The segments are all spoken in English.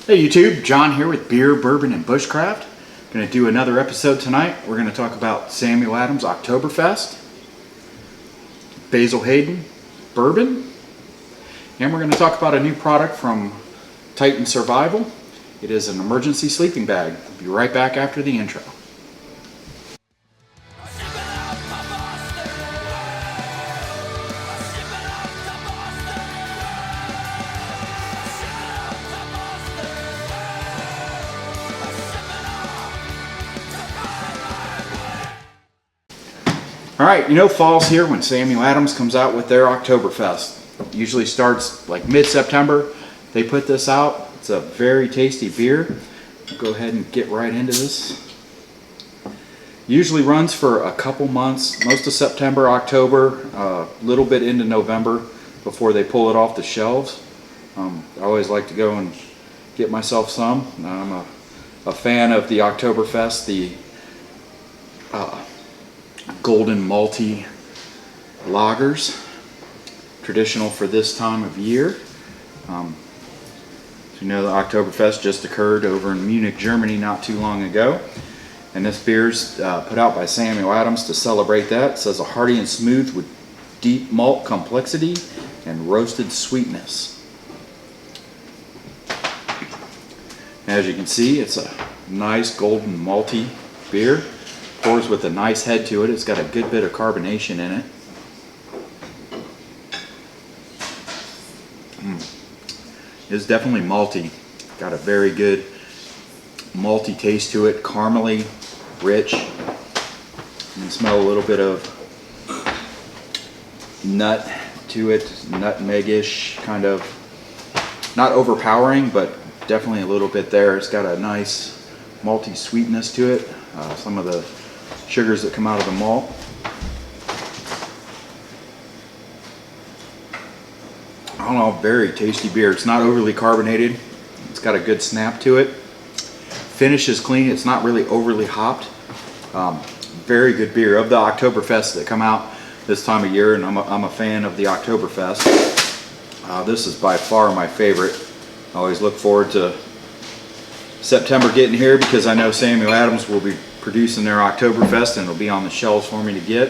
Hey YouTube, John here with Beer, Bourbon, and Bushcraft. Going to do another episode tonight. We're going to talk about Samuel Adams Oktoberfest, Basil Hayden Bourbon, and we're going to talk about a new product from Titan Survival. It is an emergency sleeping bag. We'll be right back after the intro. Alright, you know fall's here when Samuel Adams comes out with their Oktoberfest. It usually starts like mid-September. They put this out. It's a very tasty beer. I'll go ahead and get right into this. Usually runs for a couple months, most of September, October, a little bit into November before they pull it off the shelves. I always like to go and get myself some. I'm a fan of the Oktoberfest, the golden malty lagers, traditional for this time of year. So you know the Oktoberfest just occurred over in Munich, Germany not too long ago, and this beer's put out by Samuel Adams to celebrate that. It says a hearty and smooth with deep malt complexity and roasted sweetness. As you can see, it's a nice golden malty beer. Pours with a nice head to it. It's got a good bit of carbonation in it. It's definitely malty. Got a very good malty taste to it. Caramely, rich. You can smell a little bit of nut to it. Nutmeg-ish, kind of. Not overpowering, but definitely a little bit there. It's got a nice malty sweetness to it. Some of the sugars that come out of the malt. I don't know, very tasty beer. It's not overly carbonated. It's got a good snap to it. Finish is clean. It's not really overly hopped. Very good beer. Of the Oktoberfest that come out this time of year, and I'm a fan of the Oktoberfest. This is by far my favorite. I always look forward to September getting here because I know Samuel Adams will be producing their Oktoberfest and it'll be on the shelves for me to get.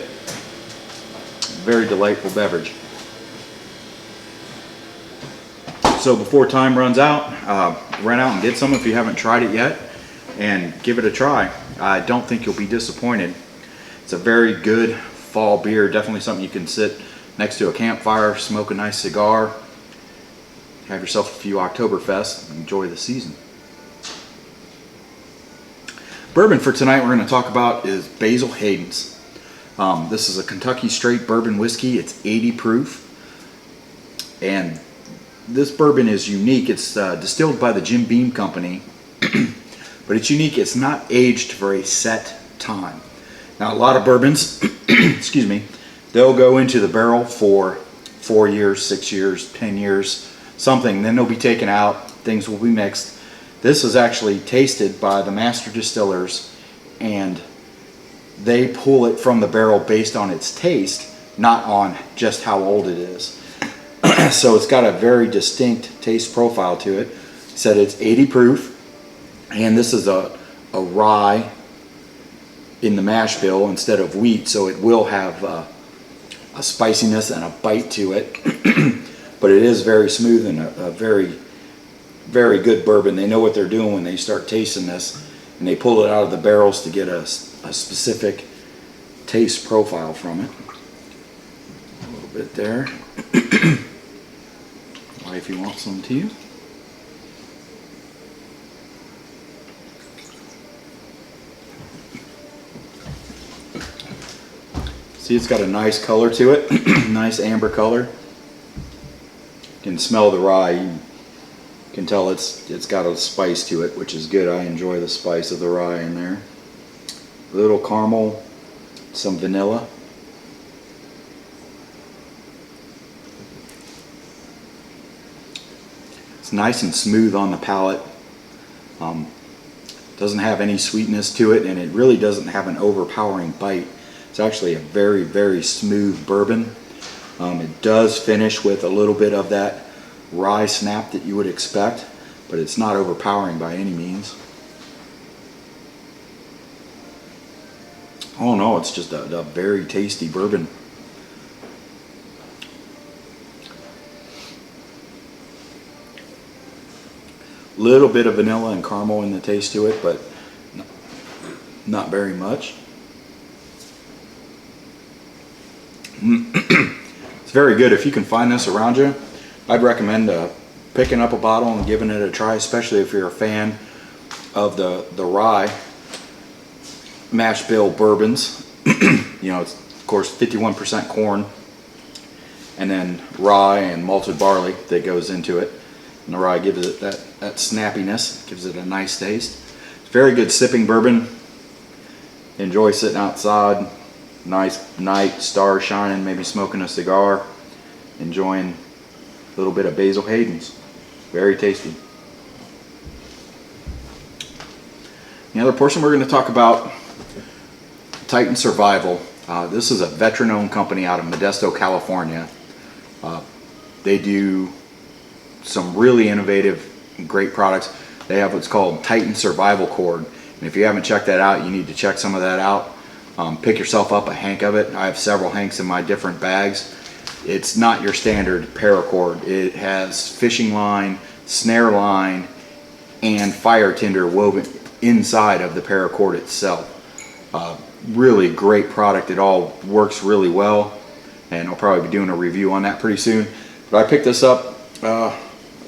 Very delightful beverage. So before time runs out, run out and get some if you haven't tried it yet and give it a try. I don't think you'll be disappointed. It's a very good fall beer, definitely something you can sit next to a campfire, smoke a nice cigar, have yourself a few Oktoberfests and enjoy the season. Bourbon for tonight we're going to talk about is Basil Haydens. This is a Kentucky straight bourbon whiskey. It's 80 proof. And this bourbon is unique. It's distilled by the Jim Beam Company. But it's unique. It's not aged for a set time. Now a lot of bourbons, excuse me, they'll go into the barrel for 4 years, 6 years, 10 years, something. Then they'll be taken out. Things will be mixed. This is actually tasted by the master distillers, and they pull it from the barrel based on its taste, not on just how old it is. So it's got a very distinct taste profile to it. It said it's 80 proof, and this is a rye in the mash bill instead of wheat, so it will have a spiciness and a bite to it. But it is very smooth and a very good bourbon. They know what they're doing when they start tasting this, and they pull it out of the barrels to get a specific taste profile from it. A little bit there. Wife, you want some too? See, it's got a nice color to it. Nice amber color. You can smell the rye. You can tell it's got a spice to it, which is good. I enjoy the spice of the rye in there. A little caramel, some vanilla. It's nice and smooth on the palate. Doesn't have any sweetness to it, and it really doesn't have an overpowering bite. It's actually a very smooth bourbon. It does finish with a little bit of that rye snap that you would expect. but it's not overpowering by any means. Oh no, it's just a very tasty bourbon. Little bit of vanilla and caramel in the taste to it, but not very much. It's very good. If you can find this around you, I'd recommend picking up a bottle and giving it a try, especially if you're a fan of the rye mash bill bourbons. You know, it's of course 51% corn and then rye and malted barley that goes into it. And the rye gives it that snappiness, gives it a nice taste. It's very good sipping bourbon. Enjoy sitting outside, nice night, stars shining, maybe smoking a cigar, enjoying a little bit of Basil Haydens. Very tasty. The other portion we're going to talk about Titan Survival. This is a veteran-owned company out of Modesto, California. They do some really innovative and great products. They have what's called Titan Survival Cord. And if you haven't checked that out, you need to check some of that out. Pick yourself up a hank of it. I have several hanks in my different bags. It's not your standard paracord. It has fishing line, snare line, and fire tinder woven inside of the paracord itself. Really great product. It all works really well, and I'll probably be doing a review on that pretty soon. But I picked this up a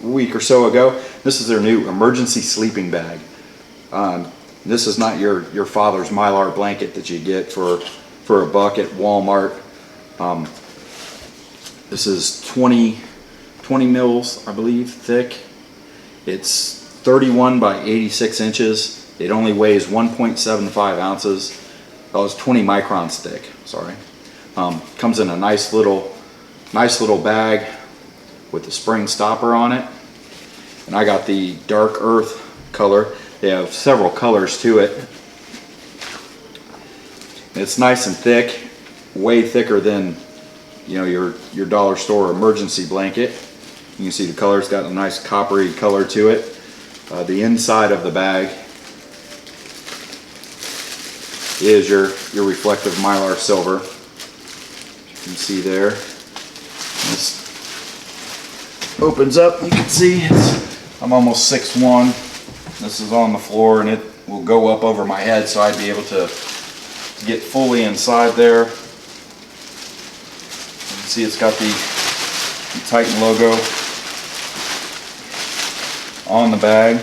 week or so ago. This is their new emergency sleeping bag. This is not your father's Mylar blanket that you get for $1 at Walmart. This is 20 mils, I believe, thick. It's 31 by 86 inches. It only weighs 1.75 ounces. Oh, it's 20 microns thick. Sorry. Comes in a nice little bag with a spring stopper on it. And I got the dark earth color. They have several colors to it. It's nice and thick, way thicker than, you know, your dollar store emergency blanket. You can see the color's got a nice coppery color to it. The inside of the bag is your reflective Mylar silver. You can see there. This opens up. You can see I'm almost 6'1". This is on the floor, and it will go up over my head, so I'd be able to get fully inside there. You can see it's got the Titan logo on the bag.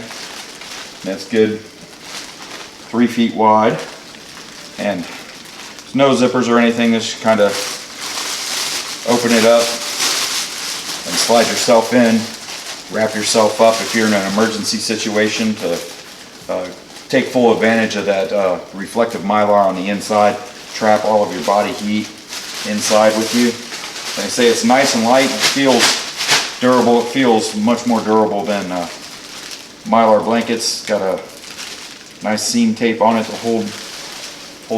That's good 3 feet wide, and there's no zippers or anything. Just kind of open it up and slide yourself in. Wrap yourself up if you're in an emergency situation to take full advantage of that reflective Mylar on the inside. Trap all of your body heat inside with you. Like I say, it's nice and light. It feels durable. It feels much more durable than Mylar blankets. Got a nice seam tape on it to hold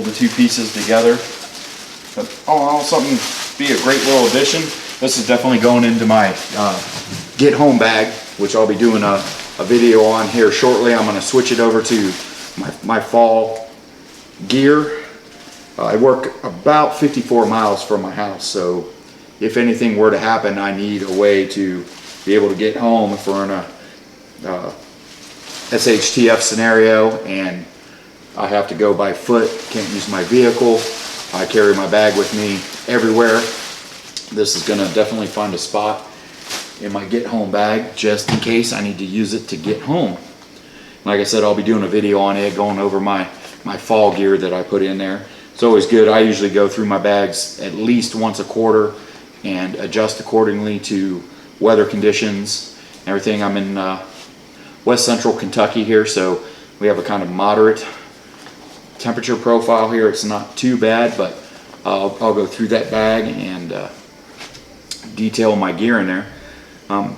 the two pieces together. But all in all, something be a great little addition. This is definitely going into my get home bag, which I'll be doing a video on here shortly. I'm going to switch it over to my fall gear. I work about 54 miles from my house, so if anything were to happen, I need a way to be able to get home if we're in a SHTF scenario and I have to go by foot, can't use my vehicle. I carry my bag with me everywhere. This is going to definitely find a spot in my get home bag just in case I need to use it to get home. Like I said, I'll be doing a video on it, going over my fall gear that I put in there. It's always good. I usually go through my bags at least once a quarter and adjust accordingly to weather conditions and everything. I'm in west central Kentucky here, so we have a kind of moderate temperature profile here. It's not too bad, but I'll go through that bag and detail my gear in there. I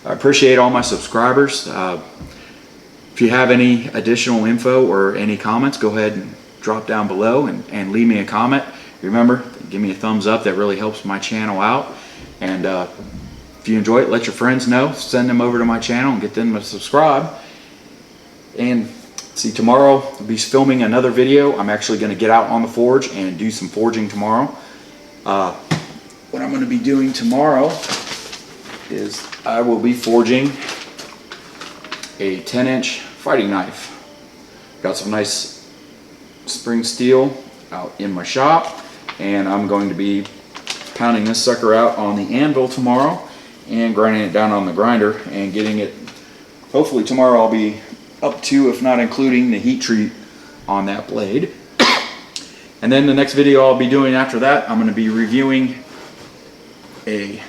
appreciate all my subscribers. If you have any additional info or any comments, go ahead and drop down below and leave me a comment. Remember, give me a thumbs up. That really helps my channel out. And If you enjoy it, let your friends know. Send them over to my channel and get them to subscribe. And see, tomorrow I'll be filming another video. I'm actually going to get out on the forge and do some forging tomorrow. What I'm going to be doing tomorrow is I will be forging a 10-inch fighting knife. Got some nice spring steel out in my shop, and I'm going to be pounding this sucker out on the anvil tomorrow and grinding it down on the grinder and getting it. Hopefully tomorrow I'll be up to, if not including, the heat treat on that blade. And then the next video I'll be doing after that, I'm going to be reviewing a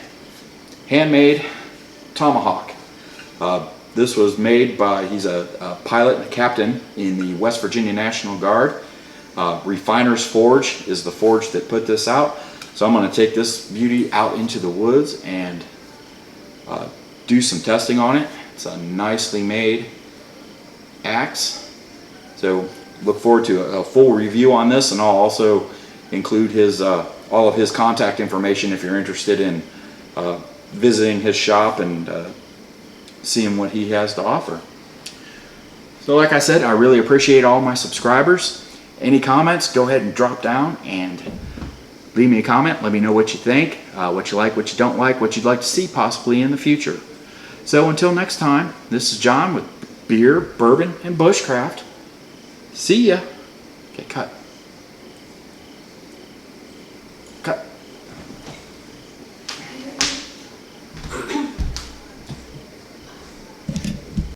handmade tomahawk. This was made by, he's a pilot and a captain in the West Virginia National Guard. Refiner's Forge is the forge that put this out. So I'm going to take this beauty out into the woods and do some testing on it. It's a nicely made axe. So look forward to a full review on this, and I'll also include his all of his contact information if you're interested in visiting his shop and seeing what he has to offer. So like I said, I really appreciate all my subscribers. Any comments, go ahead and drop down and leave me a comment. Let me know what you think, what you like, what you don't like, what you'd like to see possibly in the future. So until next time, this is John with Beer, Bourbon, and Bushcraft. See ya. Okay, cut.